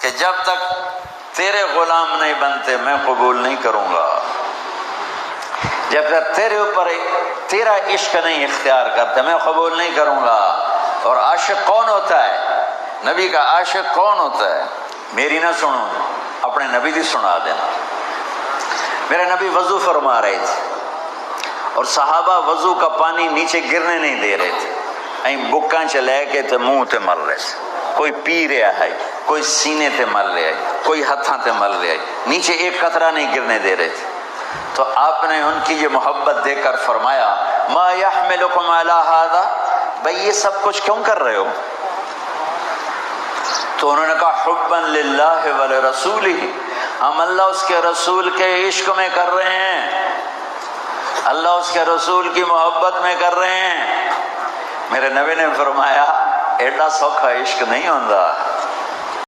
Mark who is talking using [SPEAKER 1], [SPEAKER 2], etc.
[SPEAKER 1] कि जब तक तेरे गुलाम नहीं बनते मैं कबूल नहीं करूंगा, जब तक तेरे ऊपर तेरा इश्क नहीं इख्तियार करते मैं कबूल नहीं करूंगा। और आशिक कौन होता है? नबी का आशिक कौन होता है? मेरी ना सुनो, अपने नबी की सुना देना। मेरे नबी वजू फरमा रहे थे और सहाबा वजू का पानी नीचे गिरने नहीं दे रहे थे, अं बुक्का च लैके तो मुंह ते मल रहे थे। कोई पी रहा है, कोई सीने ते मल रहा है, कोई हथा ते मल रहा है, नीचे एक कतरा नहीं गिरने दे रहे थे। तो आपने उनकी ये मोहब्बत देखकर फरमाया, मा यहमिलुकुम अला हादा, भाई ये सब कुछ क्यों कर रहे हो? तो उन्होंने कहा, हुब्बन लिल्लाहि व लिरसूलिही, हम अल्लाह उसके रसूल के इश्क में कर रहे हैं, अल्लाह उसके रसूल की मोहब्बत में कर रहे हैं। मेरे नबी ने फरमाया, एडा सौखा इश्क नहीं होता।